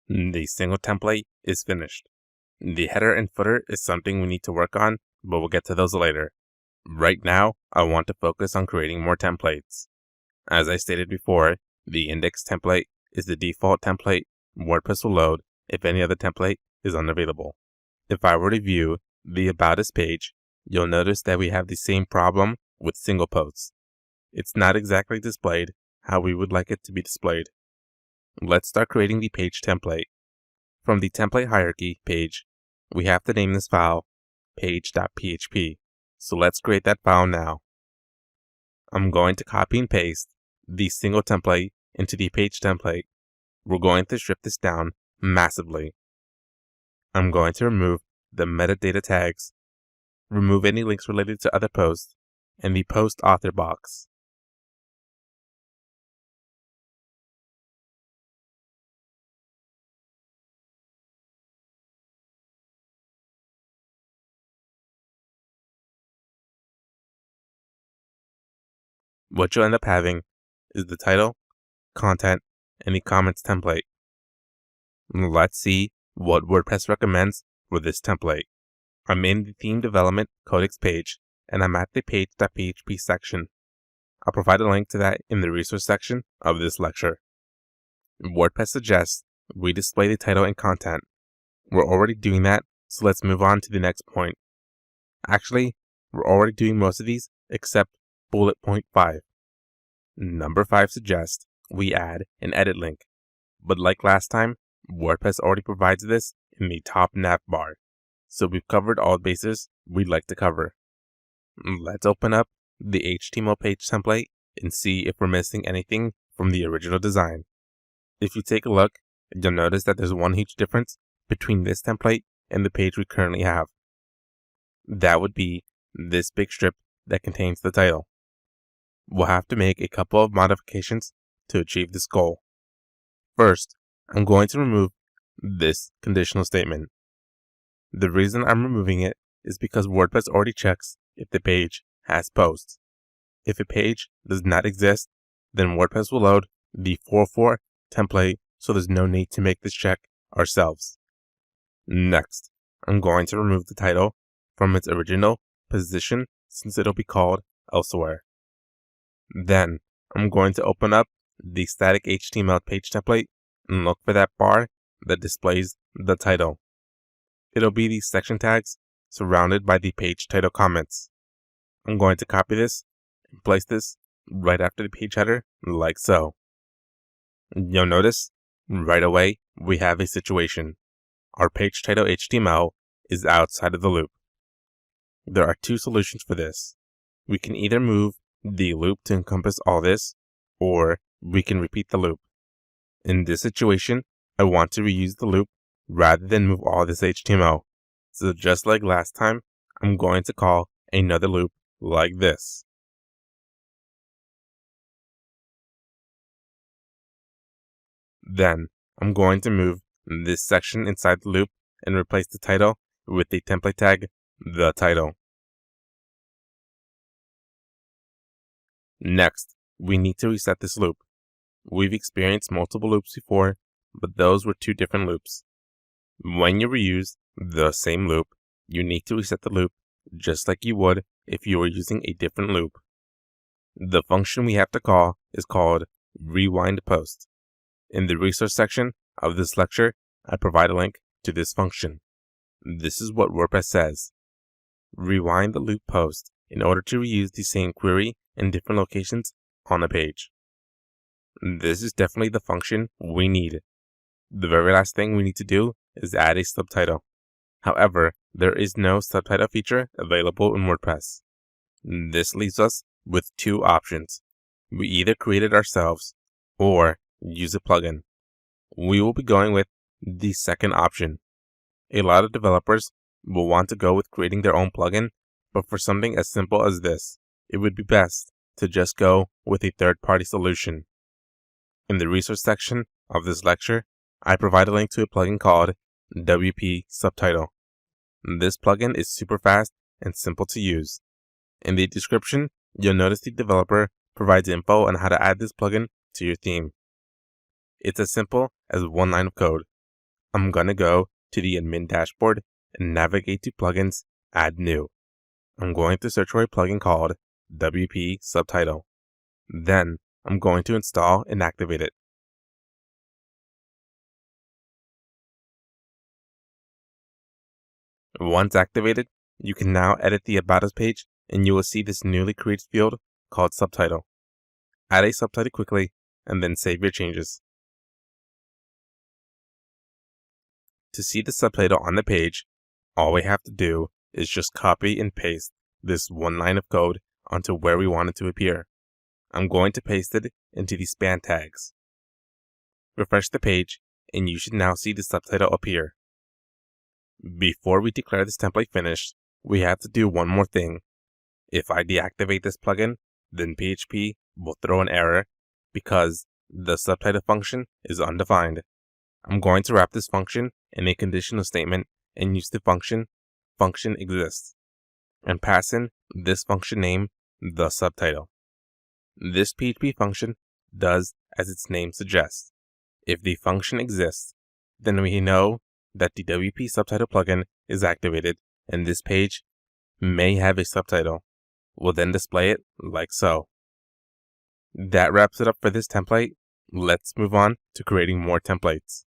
The single template is finished. The header and footer is something we need to work on, but we'll get to those later. Right now, I want to focus on creating more templates. As I stated before, the index template is the default template WordPress will load if any other template is unavailable. If I were to view the About Us page, you'll notice that we have the same problem with single posts. It's not exactly displayed how we would like it to be displayed. Let's start creating the page template. From the template hierarchy page, we have to name this file page.php. So let's create that file now. I'm going to copy and paste the single template into the page template. We're going to strip this down massively. I'm going to remove the metadata tags, remove any links related to other posts, and the post author box. What you'll end up having is the title, content, and the comments template. Let's see what WordPress recommends for this template. I'm in the theme development codex page, and I'm at the page.php section. I'll provide a link to that in the resource section of this lecture. WordPress suggests we display the title and content. We're already doing that, so let's move on to the next point. Actually, we're already doing most of these except bullet point 5. Number 5 suggests we add an edit link, but like last time, WordPress already provides this in the top nav bar, so we've covered all bases we'd like to cover. Let's open up the HTML page template and see if we're missing anything from the original design. If you take a look, you'll notice that there's one huge difference between this template and the page we currently have. That would be this big strip that contains the title. We'll have to make a couple of modifications to achieve this goal. First, I'm going to remove this conditional statement. The reason I'm removing it is because WordPress already checks if the page has posts. If a page does not exist, then WordPress will load the 4.4 template, so there's no need to make this check ourselves. Next, I'm going to remove the title from its original position since it'll be called elsewhere. Then, I'm going to open up the static HTML page template and look for that bar that displays the title. It'll be these section tags surrounded by the page title comments. I'm going to copy this and place this right after the page header, like so. You'll notice right away we have a situation. Our page title HTML is outside of the loop. There are two solutions for this. We can either move the loop to encompass all this, or we can repeat the loop. In this situation, I want to reuse the loop rather than move all this HTML. So just like last time, I'm going to call another loop like this. Then, I'm going to move this section inside the loop and replace the title with the template tag, the title. Next, we need to reset this loop. We've experienced multiple loops before, but those were two different loops. When you reuse the same loop, you need to reset the loop just like you would if you were using a different loop. The function we have to call is called rewind post. In the resource section of this lecture, I provide a link to this function. This is what WordPress says. Rewind the loop post in order to reuse the same query in different locations on a page. This is definitely the function we need. The very last thing we need to do is add a subtitle. However, there is no subtitle feature available in WordPress. This leaves us with two options. We either create it ourselves or use a plugin. We will be going with the second option. A lot of developers will want to go with creating their own plugin, but for something as simple as this, it would be best to just go with a third-party solution. In the resource section of this lecture, I provide a link to a plugin called WP Subtitle. This plugin is super fast and simple to use. In the description, you'll notice the developer provides info on how to add this plugin to your theme. It's as simple as one line of code. I'm going to go to the admin dashboard and navigate to Plugins, Add New. I'm going to search for a plugin called WP Subtitle. Then I'm going to install and activate it. Once activated, you can now edit the About Us page and you will see this newly created field called Subtitle. Add a subtitle quickly and then save your changes. To see the subtitle on the page, all we have to do is just copy and paste this one line of code onto where we want it to appear. I'm going to paste it into the span tags. Refresh the page and you should now see the subtitle appear. Before we declare this template finished, we have to do one more thing. If I deactivate this plugin, then PHP will throw an error because the subtitle function is undefined. I'm going to wrap this function in a conditional statement and use the function exists and pass in this function name, the subtitle. This PHP function does as its name suggests. If the function exists, then we know that the WP Subtitle plugin is activated and this page may have a subtitle. We'll then display it like so. That wraps it up for this template. Let's move on to creating more templates.